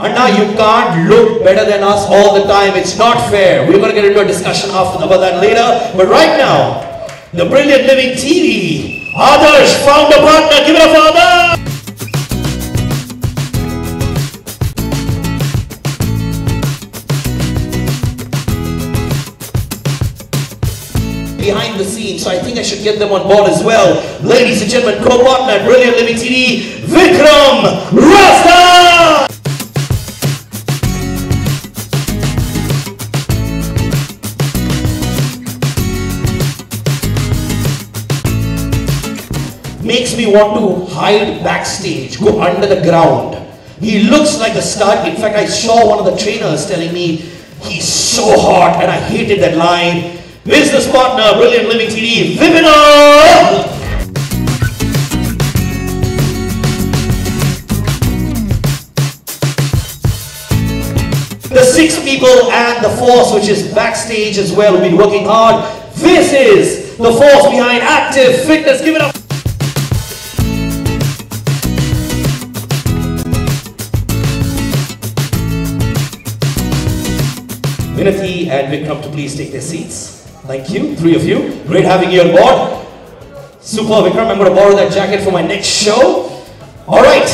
And now you can't look better than us all the time. It's not fair. We're going to get into a discussion about that later. But right now, the Brilliant Living TV, Adarsh, founder partner. Give it up for Adarsh. Behind the scenes, so I think I should get them on board as well. Ladies and gentlemen, co-partner, Brilliant Living TV, Vikram Rasta! Makes me want to hide backstage, go under the ground. He looks like a star. In fact, I saw one of the trainers telling me he's so hot, and I hated that line. Business partner, Brilliant Living TV, Vivina! The 6 people and the force which is backstage as well have been working hard. This is the force behind active fitness. Give it up. Vinati and Vikram to please take their seats. Thank you, 3 of you. Great having you on board. Super, Vikram. I'm going to borrow that jacket for my next show. All right.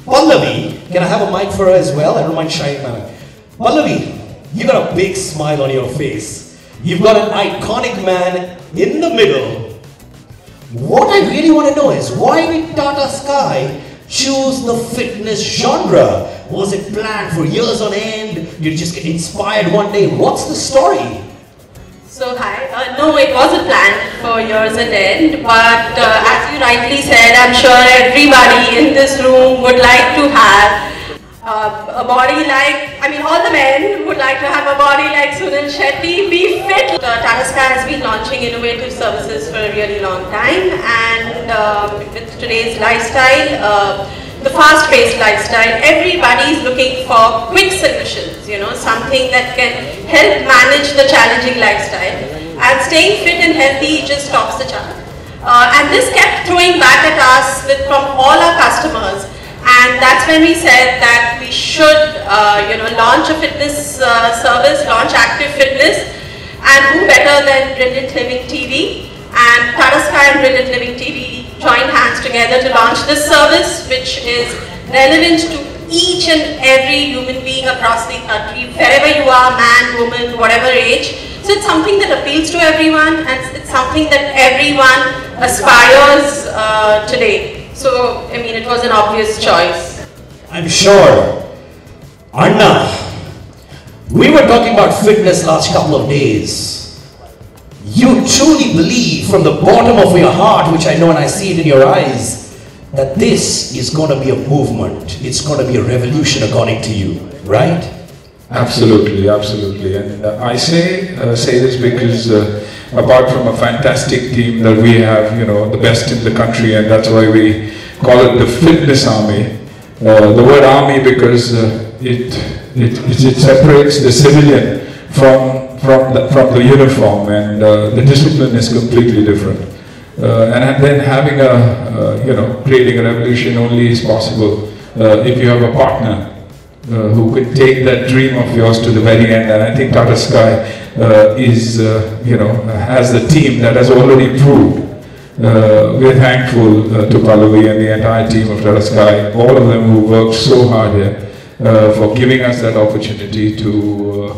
Pallavi, can I have a mic for her as well? I don't mind shining my mic. Pallavi, you got a big smile on your face. You've got an iconic man in the middle. What I really want to know is, why did Tata Sky choose the fitness genre? Was it planned for years on end? You just get inspired one day? What's the story? So hi, no, it wasn't planned for years on end, but as you rightly said, I'm sure everybody in this room would like to have a body like, all the men would like to have a body like Sunil Shetty, be fit. Tata Sky has been launching innovative services for a really long time, and with today's lifestyle, the fast-paced lifestyle, everybody is looking for quick solutions, something that can help manage the challenging lifestyle. And staying fit and healthy just tops the chart. And this kept throwing back at us from all our customers. And that's when we said that we should, launch a fitness service, launch active fitness. And who better than Brilliant Living TV? And Tata Sky and Brilliant Living TV joined hands together to launch this service, which is relevant to each and every human being across the country, wherever you are, man, woman, whatever age. So it's something that appeals to everyone, and it's something that everyone aspires today. So, it was an obvious choice. I'm sure. Anna, we were talking about fitness last couple of days. You truly believe from the bottom of your heart, which I know and I see it in your eyes, that this is going to be a movement. It's going to be a revolution according to you, right? Absolutely, absolutely. And I say this because apart from a fantastic team that we have, the best in the country, and that's why we call it the Fitness Army. The word army because it separates the civilian from the uniform, and the discipline is completely different. And then having creating a revolution only is possible if you have a partner who could take that dream of yours to the very end. And I think Tata Sky has the team that has already proved. We're thankful to Pallavi and the entire team of Tata Sky, all of them who worked so hard here. For giving us that opportunity to,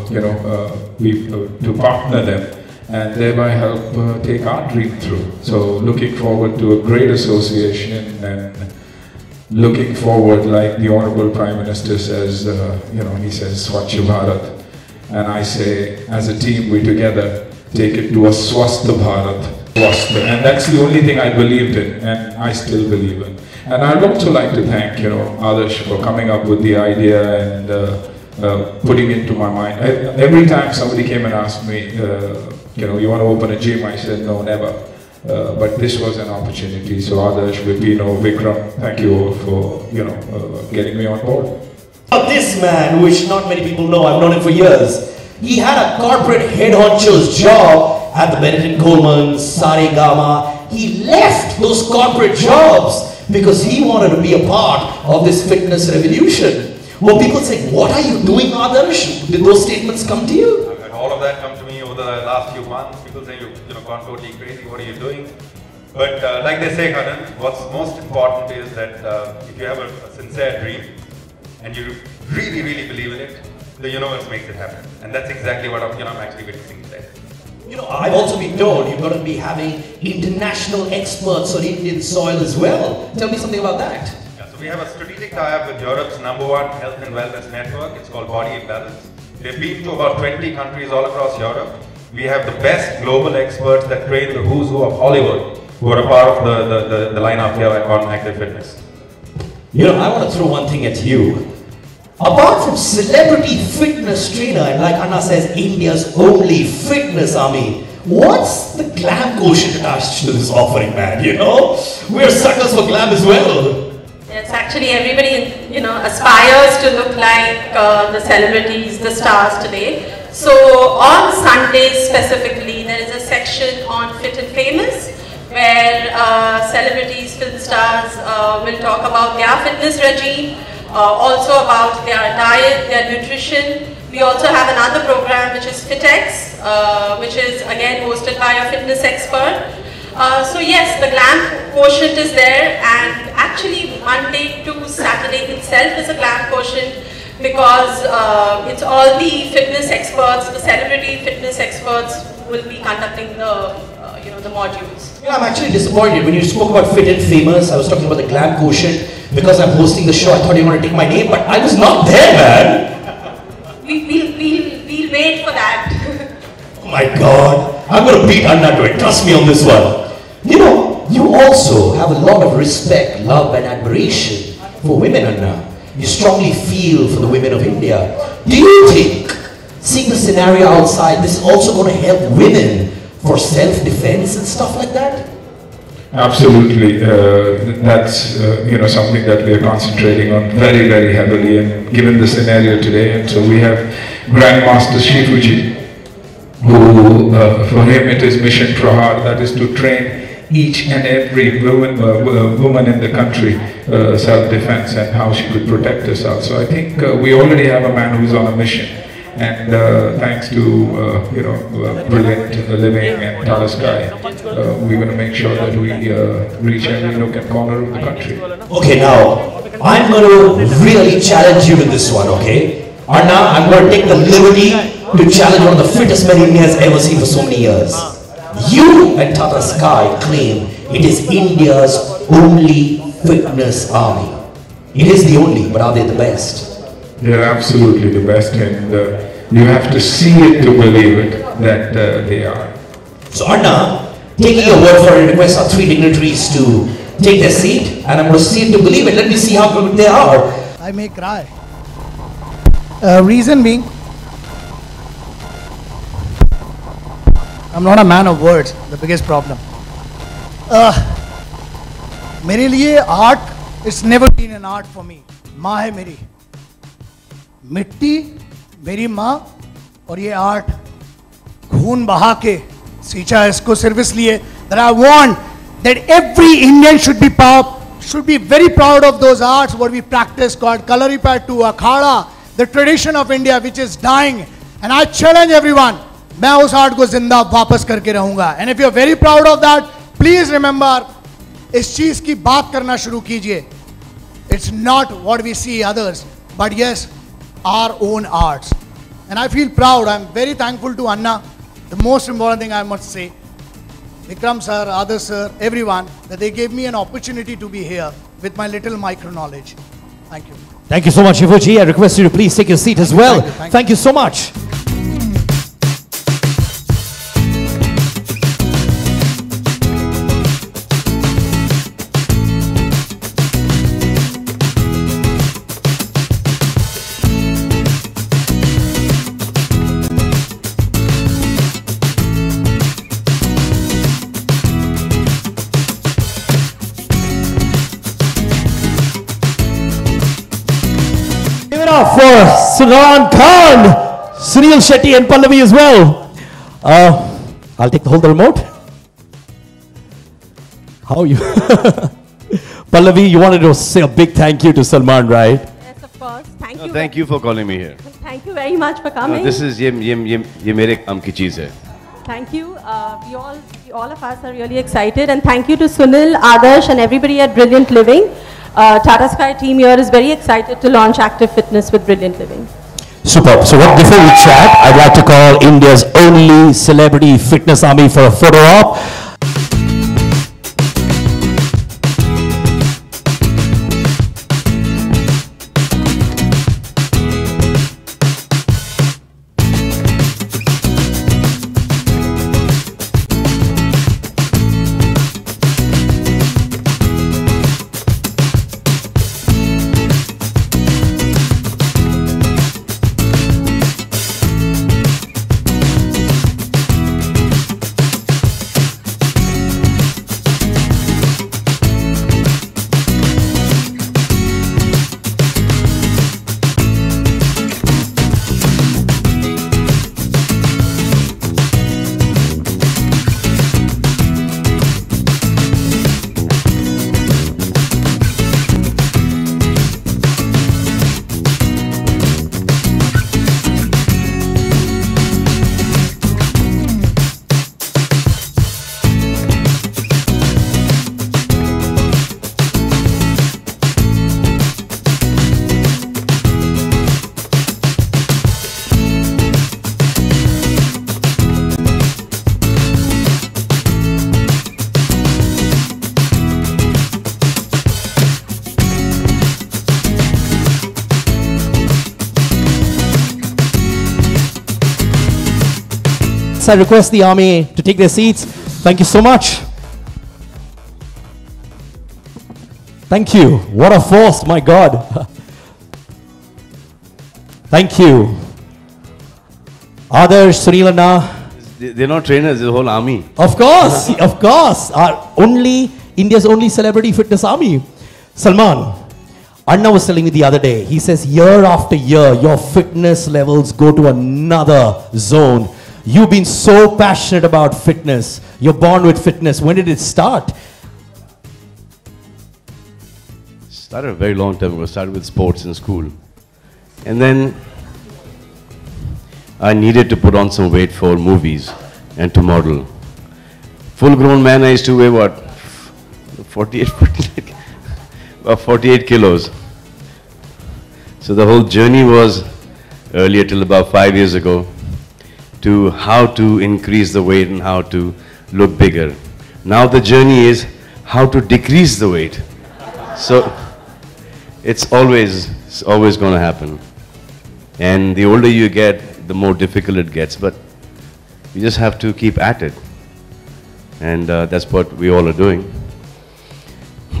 to partner them and thereby help take our dream through. So looking forward to a great association, and looking forward, like the Honorable Prime Minister says, he says Swachh Bharat. And I say, as a team, we together take it to a Swasth Bharat. And that's the only thing I believed in, and I still believe in. And I'd also like to thank, Adarsh for coming up with the idea and putting it into my mind. Every time somebody came and asked me, you want to open a gym, I said, no, never. But this was an opportunity. So Adarsh, Vipino, Vikram, thank you all for, getting me on board. This man, which not many people know, I've known him for years. He had a corporate head honcho's job at the Benetton Coleman, Saregama. He left those corporate jobs because he wanted to be a part of this fitness revolution. Well, people say, what are you doing, Adarsh? Did those statements come to you? I've had all of that come to me over the last few months. People say, you've gone totally crazy, what are you doing? But like they say, Karan, what's most important is that if you have a sincere dream and you really, really believe in it, the universe makes it happen. And that's exactly what I'm actually witnessing today. I've also been told you're going to be having international experts on Indian soil as well. Tell me something about that. Yeah, so we have a strategic tie-up with Europe's #1 health and wellness network. It's called Body Imbalance. They've been to about 20 countries all across Europe. We have the best global experts that train the who's who of Hollywood, who are a part of the lineup here on Active Fitness. I want to throw one thing at you. Apart from celebrity fitness trainer, and like Anna says, India's only fitness army, what's the glam quotient attached to this offering, man? We're suckers for glam as well. Yes, actually everybody, aspires to look like the celebrities, the stars today. So on Sundays specifically, there is a section on Fit and Famous, where celebrities, film stars will talk about their fitness regime, also about their diet, their nutrition. We also have another program which is FitX, which is again hosted by a fitness expert. So yes, the glam quotient is there, and actually Monday to Saturday itself is a glam quotient, because it's all the fitness experts, the celebrity fitness experts will be conducting the modules. I'm actually disappointed. When you spoke about Fit and Famous, I was talking about the glam quotient. Because I'm hosting the show, I thought you were going to take my name, but I was not there, man. We'll wait for that. Oh my God. I'm going to beat Anna to it. Trust me on this one. You also have a lot of respect, love and admiration for women, Anna. You strongly feel for the women of India. Do you think, seeing the scenario outside, this is also going to help women for self-defense and stuff like that? Absolutely, that's something that we are concentrating on very, very heavily, and given the scenario today. And so we have Grandmaster Shifuji, who for him it is Mission Prahar, that is to train each and every woman in the country self-defense and how she could protect herself. So I think we already have a man who's on a mission. And thanks to Brilliant Living and Tata Sky, we're going to make sure that we reach every nook and corner of the country. Okay, now I'm going to really challenge you with this one. Okay, Anna, I'm going to take the liberty to challenge one of the fittest men India has ever seen for so many years. You and Tata Sky claim it is India's only fitness army. It is the only, but are they the best? They're absolutely the best, and you have to see it to believe it that they are. So Anna, taking your word for it, request our 3 dignitaries to take their seat, and I'm going to see it to believe it. Let me see how good they are. I may cry. Reason being, I'm not a man of words, the biggest problem. मेरे लिए art, it's never been an art for me. माँ है मेरी, मिट्टी मेरी माँ, और ये आर्ट खून बहा के सींचा इसको सिर्फ इसलिए that I want that every Indian should be very proud of those arts what we practice called Kalaripattu, Akhada, the tradition of India which is dying, and I challenge everyone, मैं उस art को जिंदा वापस करके रहूंगा. And if you're very proud of that, please remember, इस चीज की बात करना शुरू कीजिए. It's not what we see others, but yes, our own arts. And I feel proud. I'm very thankful to Anna. The most important thing I must say, Vikram sir, Adarsh sir, everyone, that they gave me an opportunity to be here with my little micro knowledge. Thank you. Thank you so much, Shifuji. I request you to please take your seat as well. Thank you so much. For Salman Khan, Sunil Shetty and Pallavi as well. I'll take the remote. How are you? Pallavi, you wanted to say a big thank you to Salman, right? Yes, of course. Thank No, you. thank you for calling me here. Thank you very much for coming. No, this is ये मेरे काम की चीज़ है. Thank you. We all of us are really excited, and thank you to Sunil, Adarsh, and everybody at Brilliant Living. Tata Sky team here is very excited to launch active fitness with Brilliant Living. Superb. So before we chat, I'd like to call India's only celebrity fitness army for a photo op. I request the army to take their seats. Thank you so much. Thank you. What a force, my God. Thank you. Others, Sunilana. They're not trainers, the whole army. Of course, of course. India's only celebrity fitness army. Salman, Anna was telling me the other day, he says year after year, your fitness levels go to another zone. You've been so passionate about fitness. You're born with fitness. When did it start? Started a very long time ago. Started with sports in school. And then I needed to put on some weight for movies and to model. Full grown man, I used to weigh what? 48 kilos. So the whole journey was earlier till about 5 years ago to how to increase the weight and how to look bigger. Now the journey is how to decrease the weight. So it's always going to happen. And the older you get, the more difficult it gets. But you just have to keep at it. And that's what we all are doing.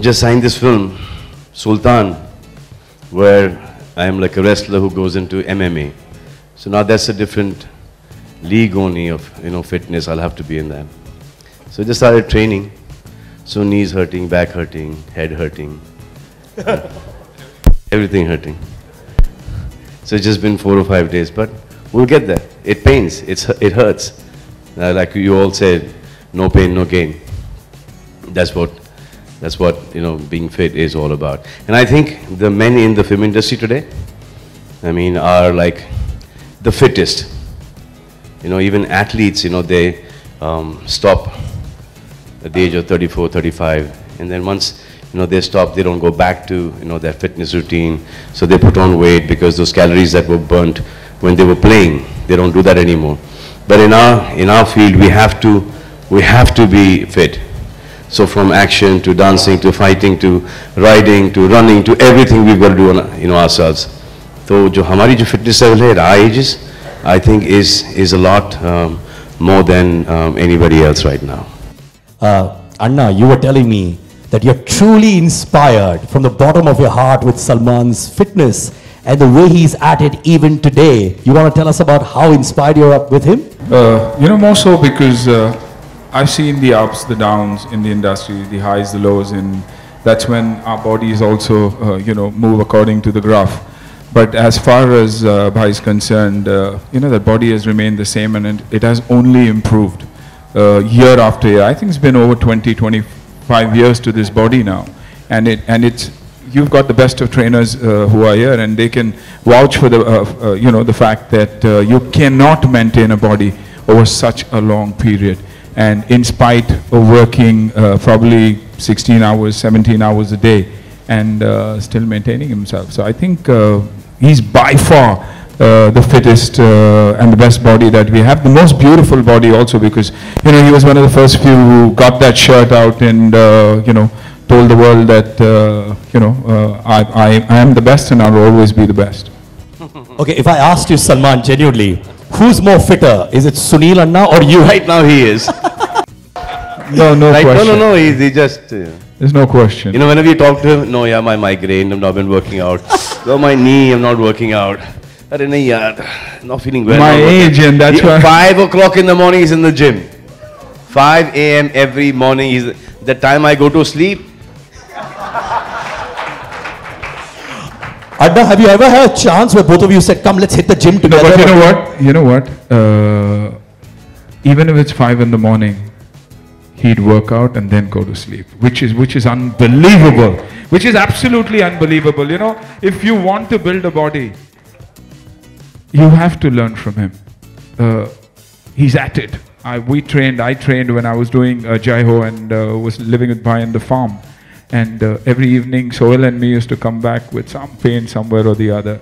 Just signed this film, Sultan, where I am like a wrestler who goes into MMA. So now that's a different league only of fitness. I'll have to be in that. So just started training. So knees hurting, back hurting, head hurting, everything hurting. So it's just been 4 or 5 days, but we'll get there. It pains, it hurts. Like you all said, no pain, no gain. That's what being fit is all about. And I think the men in the film industry today, are like the fittest. Even athletes, they stop at the age of 34, 35, and then once they stop, they don't go back to their fitness routine. So they put on weight because those calories that were burnt when they were playing, they don't do that anymore. But in our field, we have to be fit. So from action to dancing to fighting to riding to running to everything we've got to do ourselves. So our fitness level at our ages, I think is a lot more than anybody else right now. Anna, you were telling me that you're truly inspired from the bottom of your heart with Salman's fitness and the way he's at it even today. You want to tell us about how inspired you're up with him? More so because I've seen the ups, the downs in the industry, the highs, the lows, and that's when our bodies also, move according to the graph. But as far as Bhai is concerned, that body has remained the same, and it has only improved year after year. I think it's been over 20, 25 years to this body now. and it's you've got the best of trainers who are here, and they can vouch for the you know, the fact that you cannot maintain a body over such a long period, and in spite of working probably 16 hours, 17 hours a day, and still maintaining himself. So I think he's by far the fittest and the best body that we have, the most beautiful body also, because, you know, he was one of the first few who got that shirt out and you know, told the world that you know, I am the best and I'll always be the best. Okay, if I asked you, Salman, genuinely, who's more fitter? Is it Sunil Anna or you? Right now he is. No question. No, he just... There's no question. You know, whenever you talk to him, no, yeah, my migraine, I've not been working out. No, my knee, I'm not working out. Arey nahi yaar, not feeling well. My age, and that's why... 5 o'clock in the morning, he's in the gym. 5 a.m. every morning, the time I go to sleep. Adda, have you ever had a chance where both of you said, come, let's hit the gym together? No, but you know what? Even if it's 5 in the morning, he'd work out and then go to sleep, which is unbelievable, which is absolutely unbelievable. You know, if you want to build a body, you have to learn from him. He's at it. I trained when I was doing Jaiho and was living with Bhai on the farm. And every evening, Sohail and me used to come back with some pain somewhere or the other.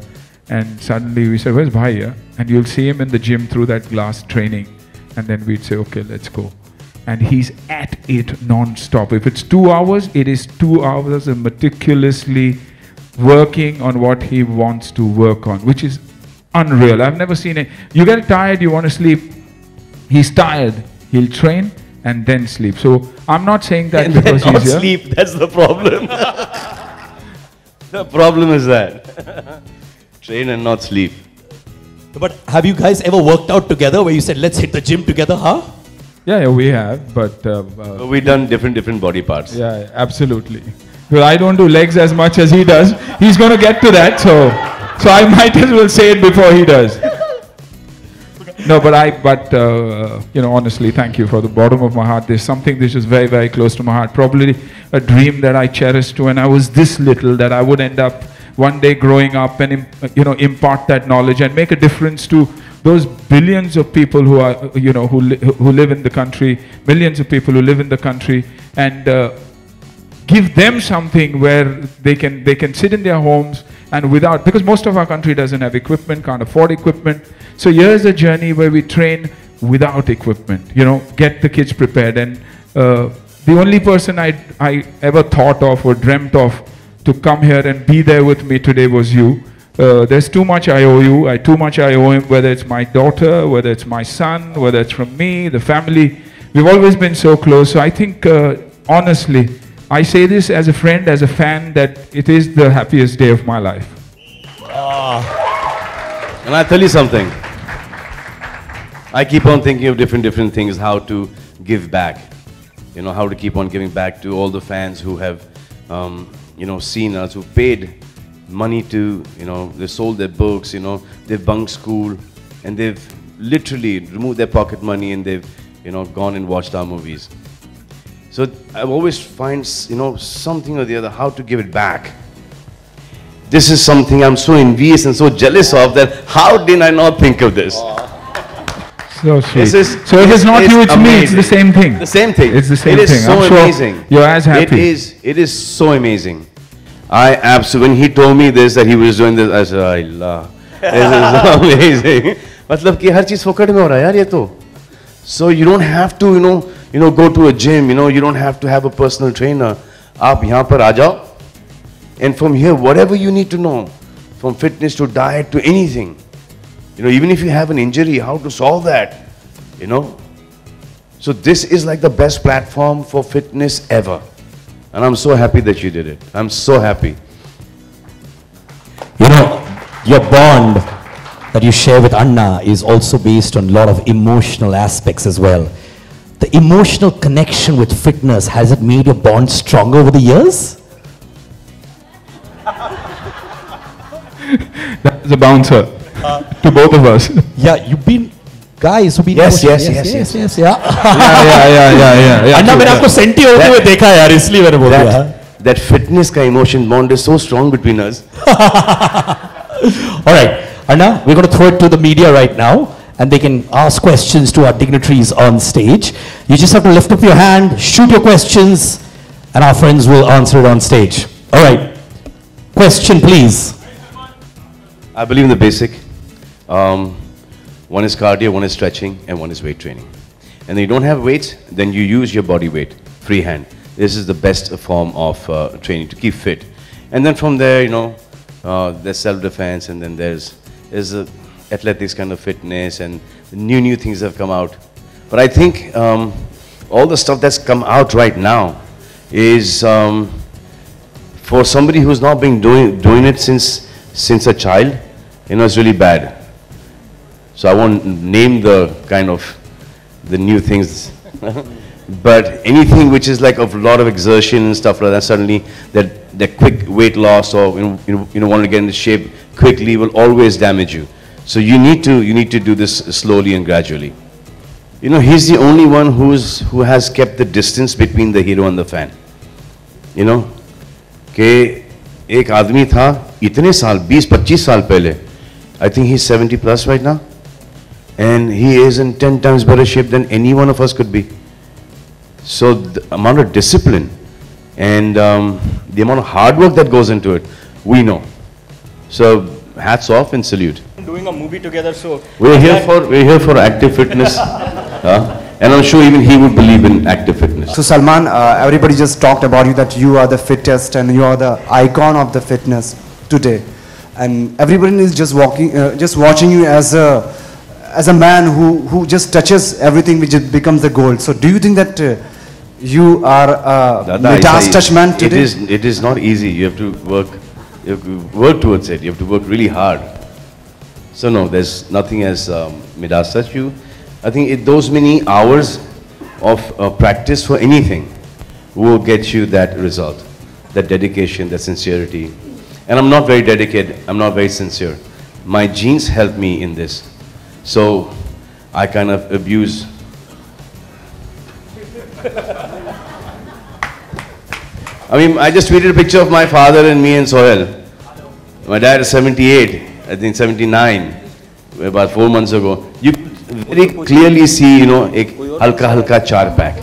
And suddenly we said, where's Bhai? Yeah? And you'll see him in the gym through that glass training. And then we'd say, okay, let's go. And he's at it non-stop. If it's 2 hours, it is 2 hours of meticulously working on what he wants to work on, which is unreal. I've never seen it. You get tired, you want to sleep. He's tired. He'll train and then sleep. So I'm not saying that because he's here. Sleep, that's the problem. The problem is that. Train and not sleep. But have you guys ever worked out together where you said, let's hit the gym together, huh? Yeah, we have, but... we've done different body parts. Yeah, absolutely. Well, I don't do legs as much as he does. He's going to get to that, so I might as well say it before he does. No, but you know, honestly, thank you from the bottom of my heart. There's something which is very, very close to my heart. Probably a dream that I cherished when I was this little, that I would end up one day growing up and, you know, impart that knowledge and make a difference to those billions of people who are, you know, who live in the country, millions of people who live in the country, and give them something where they can sit in their homes and without, because most of our country doesn't have equipment, can't afford equipment. So here's a journey where we train without equipment, you know, get the kids prepared. And the only person I ever thought of or dreamt of to come here and be there with me today was you. There's too much I owe you, too much I owe him, whether it's my daughter, whether it's my son, whether it's from me, the family. We've always been so close. So I think, honestly, I say this as a friend, as a fan, that it is the happiest day of my life. And I tell you something. I keep on thinking of different things, how to give back. You know, how to keep on giving back to all the fans who have, you know, seen us, who paid money to, you know, they sold their books, you know, they've bunked school, and they've literally removed their pocket money and they've, you know, gone and watched our movies. So I always find, you know, something or the other, how to give it back. This is something I'm so envious and so jealous of, that how did I not think of this? So sweet. So it is not you, it's amazing. Me, it's the same thing. The same thing. It's the same thing. It is so amazing. Sure you're as happy. It is so amazing. I absolutely, when he told me this, that he was doing this, I said, Allah, this is so amazing. मतलब कि हर चीज़ फोकट में हो रहा है यार ये तो. So you don't have to, you know, go to a gym, you know, you don't have to have a personal trainer. आप यहाँ पर आ जाओ, and from here, whatever you need to know, from fitness to diet to anything, you know, even if you have an injury, how to solve that, you know. So this is like the best platform for fitness ever. And I'm so happy that you did it. I'm so happy. You know, your bond that you share with Anna is also based on a lot of emotional aspects as well. The emotional connection with fitness, has it made your bond stronger over the years? That's a bouncer to both of us. Yeah, you've been guys who've been yes, yeah. Yeah. अन्ना मैंने आपको senti होते हुए देखा यार, इसलिए मैंने बोला. that fitness ka emotion bond is so strong between us. All right, Anna, we're going to throw it to the media right now, and they can ask questions to our dignitaries on stage. You just have to lift up your hand, shoot your questions, and our friends will answer it on stage. All right, question please. I believe in the basic. One is cardio, one is stretching, and one is weight training. And if you don't have weights, then you use your body weight, freehand. This is the best form of training to keep fit. And then from there, you know, there's self-defense, and then there's athletics kind of fitness, and new things have come out. But I think all the stuff that's come out right now is for somebody who's not been doing it since a child, you know, it's really bad. So I won't name the kind of the new things, but anything which is like of a lot of exertion and stuff like that, suddenly that quick weight loss or you know want to get into shape quickly will always damage you. So you need to do this slowly and gradually. You know, he's the only one who has kept the distance between the hero and the fan. You know, कि एक आदमी था इतने साल 20-25 साल पहले, I think he's 70 plus right now, and he is in 10 times better shape than any one of us could be. So the amount of discipline and the amount of hard work that goes into it, we know. So hats off and salute. Doing a movie together, so we're here for active fitness, and I'm sure even he would believe in active fitness. So Salman, everybody just talked about you, that you are the fittest and you are the icon of the fitness today, and everybody is just watching you as a man who just touches everything which becomes the goal. So do you think that you are a Midas touch man today? It is not easy. You have to work towards it. You have to work really hard. So no, there's nothing as Midas touch you. I think those many hours of practice for anything will get you that result, that dedication, that sincerity. And I'm not very dedicated, I'm not very sincere. My genes help me in this. So I kind of abuse. I mean, I just tweeted a picture of my father and me and Sohail. My dad is 78, I think 79, about 4 months ago. You very clearly see, you know, एक हल्का 4 pack.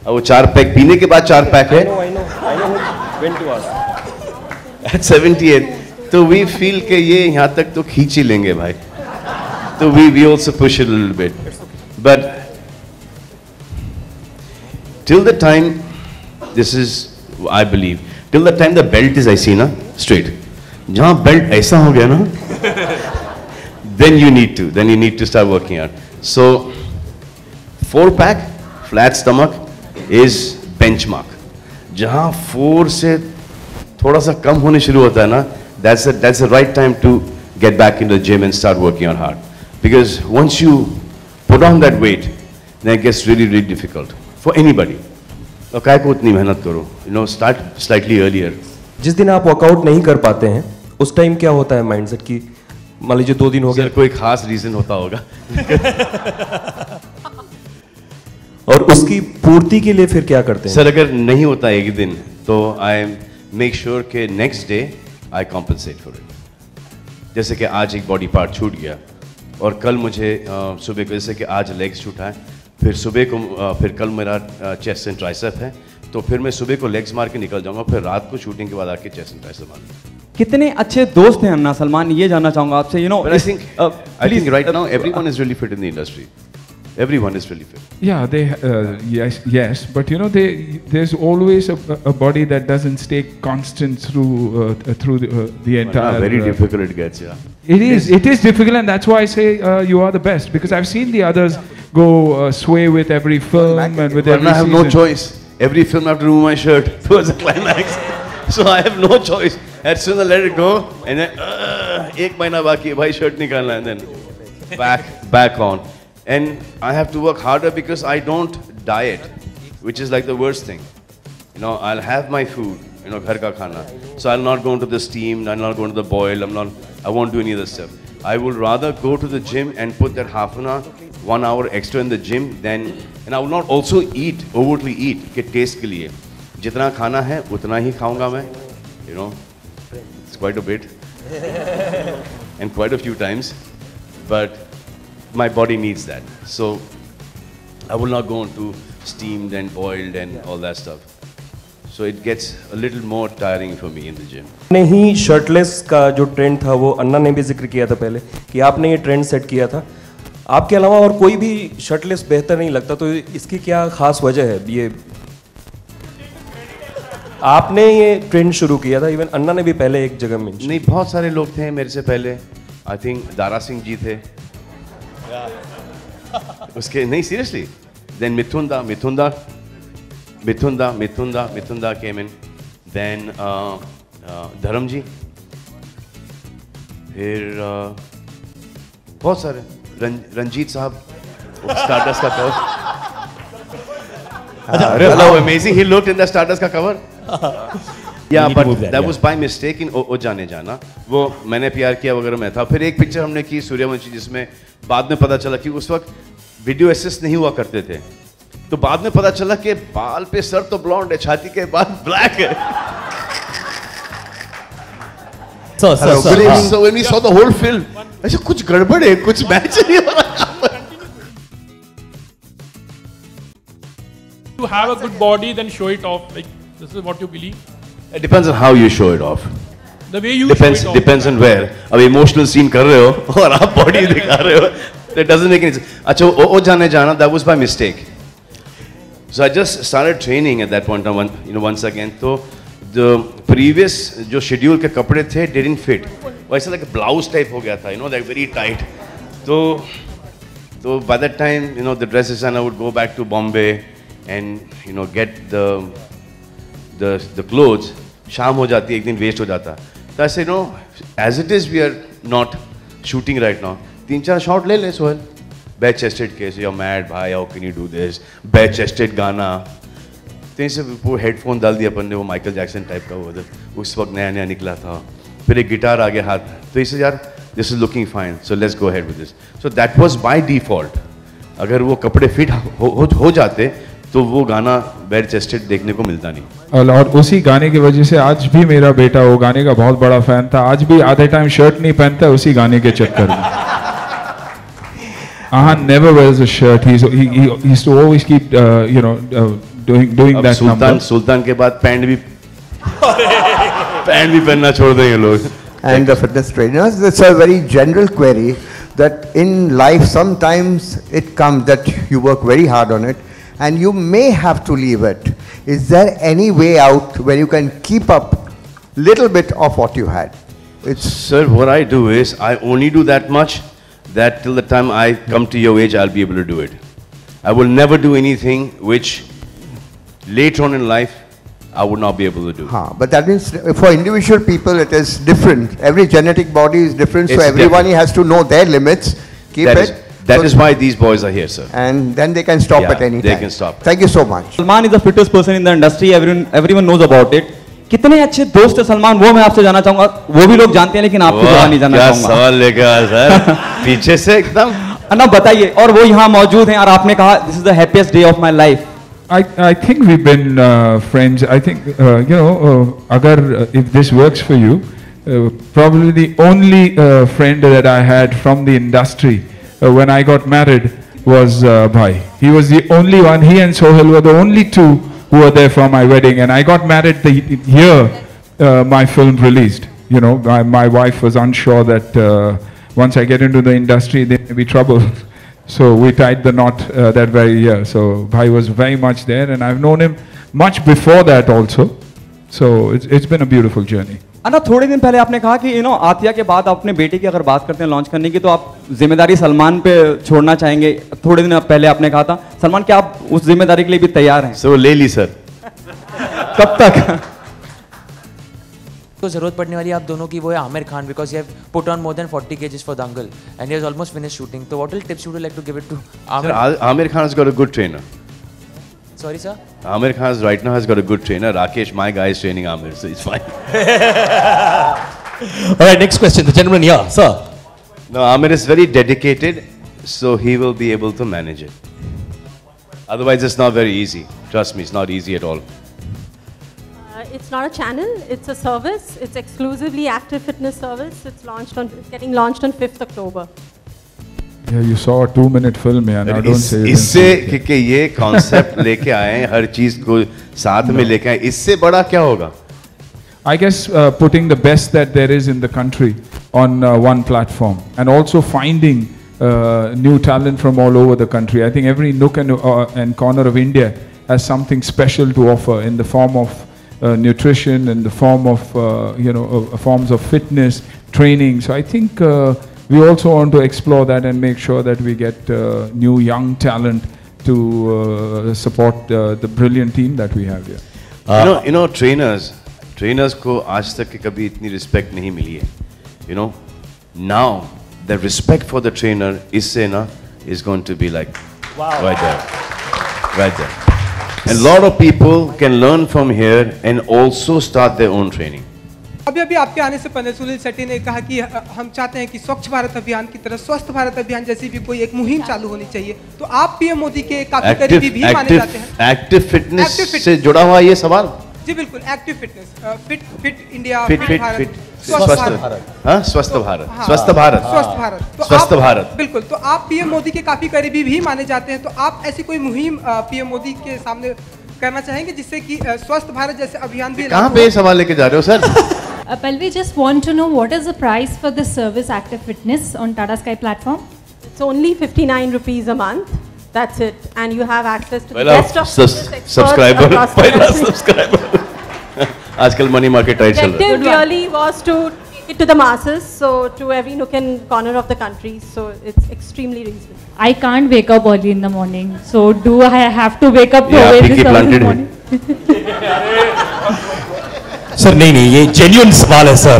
अब वो 4 pack पीने के बाद 4 pack है. I know when to ask. At 78, तो we feel कि ये यहाँ तक तो खींच ही लेंगे भाई. So we also push it a little bit. But till the time, this is, I believe, till the time the belt is ऐसी ना, straight. जहाँ belt ऐसा हो गया ना, then you need to start working out. So 4 pack, flat stomach is benchmark. जहाँ 4 से थोड़ा सा कम होने शुरू होता है ना, that's the right time to get back into the gym and start working out hard. Because once you put on that weight, then it gets really, really difficult for anybody. तो काय को उतनी मेहनत करो, you know, start slightly earlier. जिस दिन आप workout नहीं कर पाते हैं, उस टाइम क्या होता है माइंडसेट की? मान लीजिए 2 दिन हो गया, कोई खास रीजन होता होगा. और उसकी पूर्ति के लिए फिर क्या करते हैं? सर अगर नहीं होता एक दिन, तो I make sure कि next day I compensate for it. जैसे कि आज एक बॉडी पार्ट छूट गया, और कल मुझे सुबह को, जैसे कि आज लेग्स छूटा है, फिर सुबह को फिर कल मेरा चेस्ट एंड ट्राइसेप है, तो फिर मैं सुबह को लेग्स मार के निकल जाऊंगा, फिर रात को शूटिंग के बाद आके चेस्ट एंड ट्राइसेप मारूंगा. कितने अच्छे दोस्त हैं अन्ना सलमान, ये जानना चाहूंगा आपसे. You know, I think right now everyone is really fit in the industry. Everyone is really fit. Yeah, yes, but you know, there's always a body that doesn't stay constant through the entire. Very difficult it gets, yeah. It is difficult, and that's why I say you are the best, because I've seen the others go sway with every film and with every season. I have no choice. Every film I have to remove my shirt towards the climax, so I have no choice. As soon as I let it go, and then एक महीना बाकी है भाई shirt निकालना, and then back on. And I have to work harder because I don't diet, which is like the worst thing. You know, I'll have my food, you know, घर का खाना. So I'll not go into the steam, I'll not go into the boil, I won't do any of this stuff. I would rather go to the gym and put that half an hour, 1 hour extra in the gym, and I will not also overtly eat, के taste के लिए. जितना खाना है उतना ही खाऊंगा मैं, you know, it's quite a bit and quite a few times, but my body needs that. So I will not go into steamed and boiled and all that stuff. So it gets a little more tiring for me in the gym. आपने ही shirtless का जो trend था वो अन्ना ने भी जिक्र किया था पहले कि आपने ये ट्रेंड सेट किया था, आपके अलावा और कोई भी शर्टलेस बेहतर नहीं लगता, तो इसकी क्या खास वजह है? ये आपने ये ट्रेंड शुरू किया था, इवन अन्ना ने भी पहले एक जगह में नहीं, बहुत सारे लोग थे मेरे से पहले, आई थिंक दारा सिंह जी थे उसके, नहीं सीरियसली, देन मिथुंदा came in, then धर्म जी, फिर बहुत सारे, रंजीत साहब, स्टारडस्ट का cover, hello, amazing, he looked in the Stardust का cover. Yeah, but that was by mistake in ओ जाने जाना, वो मैंने प्यार किया वगैरह में था. फिर एक पिक्चर हमने की सूर्यवंशी जिसमें बाद में पता चला कि उस वक्त वीडियो असिस्ट नहीं हुआ करते थे, तो बाद में पता चला कि बाल पे सर तो ब्लॉन्ड है, छाती के बाल ब्लैक है. So when we saw the whole film, ऐसे कुछ गड़बड़ है, कुछ मैच नहीं हो रहा. To have a good body, then show it off. Like this is what you believe. It depends on how you show it off. The way you depends, show it depends off. on where. अब emotional scene कर रहे हो और आप body दिखा रहे हो, that doesn't make any sense. अच्छा ओ जाने जाना, that was by mistake. So I just started training at that point once again. तो the previous जो schedule के कपड़े थे didn't fit. वैसा like blouse type हो गया था, like very tight. तो by that time the dress designer would go back to Bombay and get the clothes. शाम हो जाती, एक दिन वेस्ट हो जाता. तो ऐसे as it is we are not shooting right now. 3-4 shot ले ले सोहेल, bare chested के, you're mad भाई, how can you do this, bare chested गाना. तो इसे वो हेडफोन डाल दिया अपन ने, वो माइकल जैक्सन टाइप का वो उस वक्त नया नया निकला था. फिर एक गिटार आ गया हाथ, तो इसे यार this is looking fine, so let's go ahead with this. So that was by default. अगर वो कपड़े फिट हो जाते तो वो गाना बेयर चेस्टेड देखने को मिलता नहीं. और उसी गाने की वजह से आज भी मेरा बेटा वो गाने का बहुत बड़ा फैन था. आज भी आधे टाइम शर्ट नहीं पहनता है उसी गाने के चक्कर में. Ahan never wears a shirt. He used to always keep doing that number. सुल्तान के बाद पैंट भी पहनना छोड़ देंगे लोग. And the fitness trainers, it's a very general query that in life sometimes it comes that you work very hard on it and you may have to leave it. Is there any way out where you can keep up little bit of what you had? Sir, what I do is I only do that much that till the time I come to your age I'll be able to do it. I will never do anything which later on in life I would not be able to do. But that means for individual people it is different. Every genetic body is different, so everybody has to know their limits. That is why these boys are here, sir. And then they can stop at any time. They can stop. Thank you so much. Salman is the fittest person in the industry. Everyone knows about it. कितने अच्छे दोस्त है सलमान, वो मैं आपसे जानना चाहूंगा. वो भी लोग जानते हैं लेकिन आपको जवाब नहीं जानना चाहूंगा. क्या सवाल लेके आया सर, पीछे से एकदम. अन्ना बताइए. और वो यहाँ मौजूद हैं और आपने कहा this is the happiest day of my life. I think we've been friends. I think agar if this works for you, probably the only friend that I had from the industry when I got married was Bhai. He was the only one. He and Sohail were the only two who were there for my wedding, and I got married the year my film released. My wife was unsure that once I get into the industry there may be trouble. So we tied the knot that very year. So Bhai was very much there, and I've known him much before that also. So it's been a beautiful journey. अन्ना थोड़े दिन पहले आपने कहा कि आतिया के बाद अपने बेटे की अगर बात करते हैं लॉन्च करने की तो आप जिम्मेदारी सलमान पे छोड़ना चाहेंगे. थोड़े दिन पहले आपने कहा था. सलमान, क्या आप उस जिम्मेदारी के लिए भी तैयार हैं? सो ले ली सर. कब तक? तो जरूरत पड़ने वाली आप दोनों की वो है Aamir Khan, because you have put on more than 40 kgs for Dangal and he has almost finished shooting. So what tips would you like to give it to Amir? Sir, Amir Khan has got a good trainer. Sorry, sir? Amir Khan right now has got a good trainer. Rakesh, my guy, is training Amir, so it's fine. All right, next question. The gentleman here, sir. No, Amir is very dedicated, so he will be able to manage it. Otherwise, it's not very easy. Trust me, it's not easy at all. It's not a channel, it's a service. It's exclusively active fitness service. It's getting launched on 5th October. Yeah, you saw a 2-minute film, yeah. Now don't say it. इससे कि ये concept लेके आए हैं, हर चीज को साथ में लेके आए, इससे बड़ा क्या होगा? I guess putting the best that there is in the country on one platform, and also finding new talent from all over the country. I think every nook and corner of India has something special to offer in the form of nutrition, in the form of forms of fitness, training. So I think we also want to explore that and make sure that we get new young talent to support the brilliant team that we have here. You know, trainers को आज तक कभी इतनी respect नहीं मिली है. You know, now the respect for the trainer is going to be like right there. And a lot of people can learn from here and also start their own training. अभी आपके आने से पहले सुनील शेट्टी ने कहा कि हम चाहते हैं कि स्वच्छ भारत अभियान की तरह स्वस्थ भारत अभियान जैसी भी कोई एक मुहिम चालू होनी चाहिए. तो आप पीएम मोदी के काफी करीबी भी माने जाते हैं. एक्टिव फिटनेस से जुड़ा हुआ ये सवाल. जी बिल्कुल, active fitness, fit India, fit Bharat, स्वस्थ भारत, हाँ स्वस्थ भारत. बिल्कुल. तो आप पीएम मोदी के काफी करीबी भी माने जाते हैं. तो आप ऐसी कोई मुहिम पीएम मोदी के सामने करना चाहेंगे जिससे कि स्वस्थ भारत जैसे अभियान भी. कहाँ पे सवाल लेके जा रहे हो sir? Palvi, just want to know what is the price for this service, Active Fitness, on Tata Sky platform? It's only 59 rupees a month. That's it, and you have access to the best of subscriber. आजकल money market tight चल रहा है. Objective really was to take it to the masses, so to every nook and corner of the country. So it's extremely reasonable. I can't wake up early in the morning, so do I have to wake up to avail this service in the morning? Sir नहीं ये genuine सवाल है sir.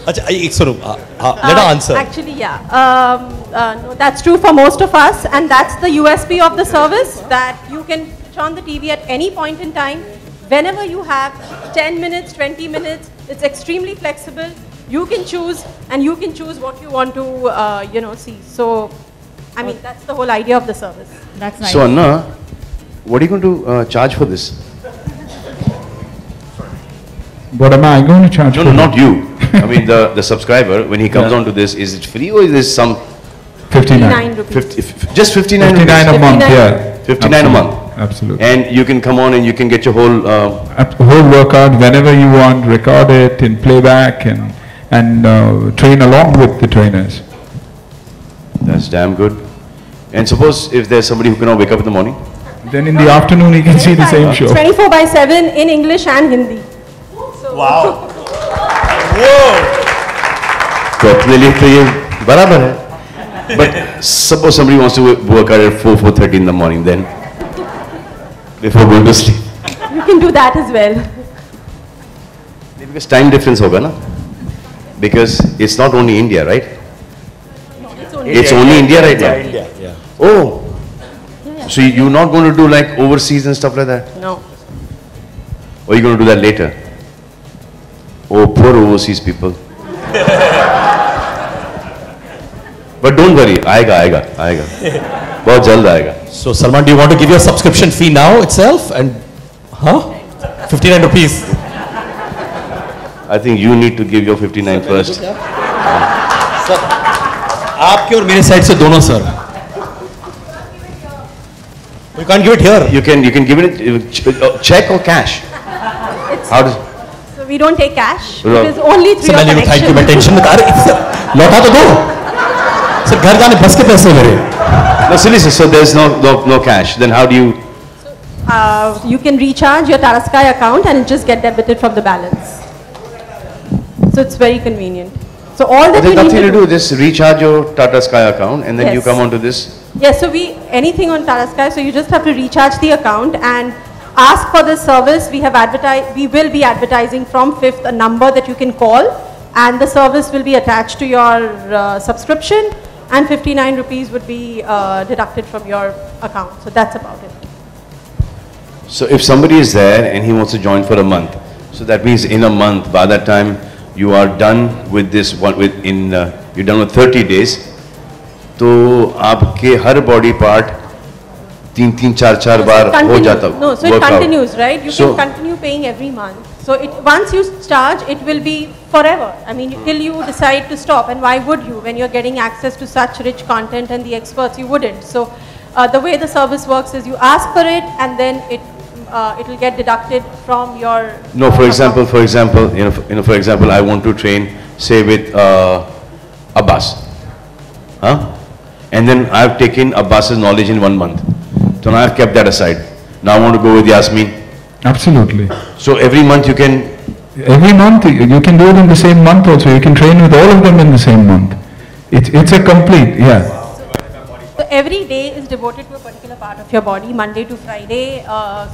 अच्छा एक स्वरूप let her answer. Actually no, that's true for most of us, and that's the USP of the service, that you can switch on the TV at any point in time, whenever you have 10 minutes, 20 minutes. It's extremely flexible. You can choose, and you can choose what you want to see. So I mean, that's the whole idea of the service. That's nice. So Anna, what are you going to charge for this? What am I going to charge? No, not you. I mean the subscriber, when he comes onto this, is it free or is this some 59 rupees? Just 59 rupees. 59 a month, yeah. 59 a month. Absolutely. And you can come on and you can get your whole workout whenever you want, record it in playback and train along with the trainers. That's damn good. And suppose if there's somebody who cannot wake up in the morning? Then in the afternoon he can see the same show. 24/7 in English and Hindi. So wow. तो अपने लिए तो ये बराबर है. But suppose somebody wants to work out at 4:30 in the morning, then before going to sleep. You can do that as well. Because time difference होगा ना? Because it's not only India, right? It's only India right now. India, yeah. Oh. So you're not going to do like overseas and stuff like that? No. Or you're going to do that later? Oh, poor overseas people. But don't worry, आएगा. बहुत जल्द आएगा. So Salman, do you want to give your subscription fee now itself? And 59 rupees. I think you need to give your 59 first. Sir, आपके और मेरे side से दोनों sir. You can't give it here. You can give it check or cash. How does? So we don't take cash. It is only through your connection. Thank you. मैं tension में था. लौटा तो दो. सर घर जाने बस के पैसे मेरे. No, seriously. So there's no cash. Then how do you? You can recharge your Tata Sky account and just get debited from the balance. So it's very convenient. So all that you need nothing to do. Just recharge your Tata Sky account and then you come onto this. Yes, so anything on Tata Sky, so you just have to recharge the account and ask for this service. We will be advertising from 5th a number that you can call, and the service will be attached to your subscription, and 59 rupees would be deducted from your account. So that's about it. So if somebody is there and he wants to join for a month, so that means in a month, by that time you are done with this you're done with 30 days. तो आपके हर body part तीन चार बार हो जाता. No, so it continues, right? You can continue paying every month. So once you charge, it will be forever. I mean, till you decide to stop. And why would you? When you're getting access to such rich content and the experts, you wouldn't. So the way the service works is you ask for it, and then it will get deducted from your. No, for example, for example, I want to train, say with Abbas, and then I've taken Abbas's knowledge in 1 month. So now I've kept that aside. Now I want to go with Yasmin. Absolutely. So every month you can. Every month you can do it in the same month also. You can train with all of them in the same month. It's a complete, yeah. So every day is devoted to a particular part of your body, Monday to Friday.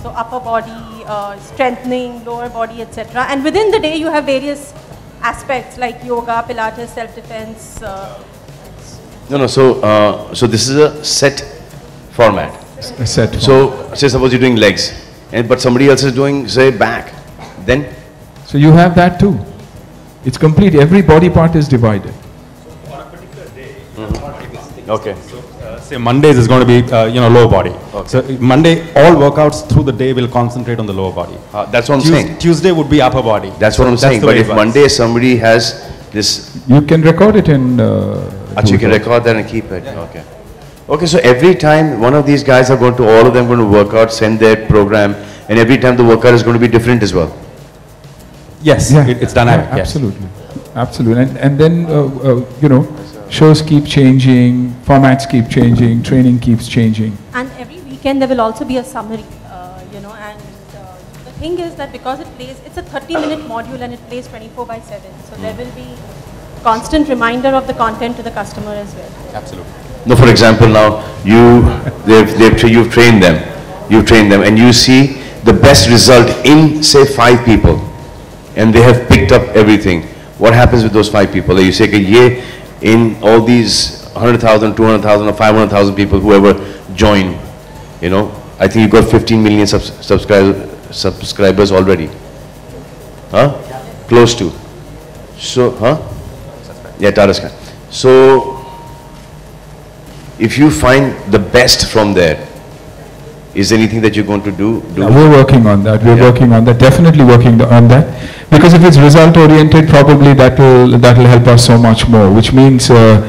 So upper body, strengthening, lower body, etc. And within the day you have various aspects like yoga, Pilates, self-defense. No. So this is a set format. A set. So say suppose you're doing legs, but somebody else is doing say back, then. So you have that too. It's complete. Every body part is divided. On a particular day. Okay. So say Mondays is going to be lower body. Okay. So Monday all workouts through the day will concentrate on the lower body. That's what I'm saying. Tuesday would be upper body. That's what I'm saying. But if Monday somebody has this, you can record it in. You can record that and keep it. Yeah. Okay. Okay, so every time one of these guys are going to, all of them going to work out, send their program, and every time the workout is going to be different as well. Yes, yeah, it's dynamic. Yeah, absolutely, absolutely. And then shows keep changing, formats keep changing, training keeps changing. And every weekend there will also be a summary, and the thing is that because it's a 30-minute module and it plays 24/7, so there will be constant reminder of the content to the customer as well. Absolutely. No, for example, now you've trained them, and you see the best result in say 5 people, and they have picked up everything. What happens with those 5 people? You say, in all these 100,000, 200,000, or 500,000 people, whoever join, I think you got 15 million subscribers already. Close to. So, Yeah, Tara Sky. So. If you find the best from there, is there anything that you're going to do? Yeah, we're working on that. We're working on that. Definitely working on that. Because if it's result oriented, probably that will help us so much more. Which means the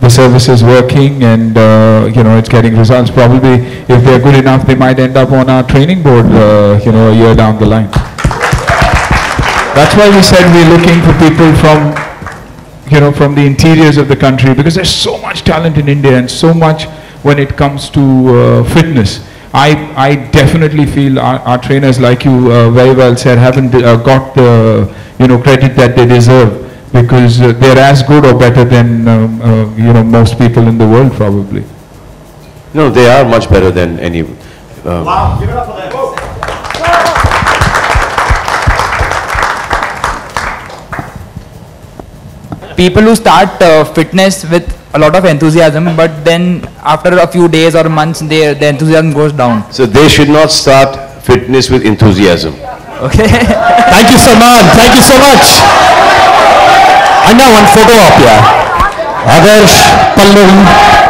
service is working and it's getting results. Probably if they're good enough, they might end up on our training board. A year down the line. That's why we said we're looking for people from the interiors of the country, because there's so much talent in India and so much when it comes to fitness. I definitely feel our trainers, like you very well said, haven't got the credit that they deserve, because they're as good or better than most people in the world probably. No, they are much better than any. Wow, give it up for them. People who start fitness with a lot of enthusiasm, but then after a few days or months, the enthusiasm goes down. So they should not start fitness with enthusiasm. Okay. Thank you, Salman. Thank you so much. Anna, one photo up here. Adarsh, Pallavi,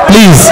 please.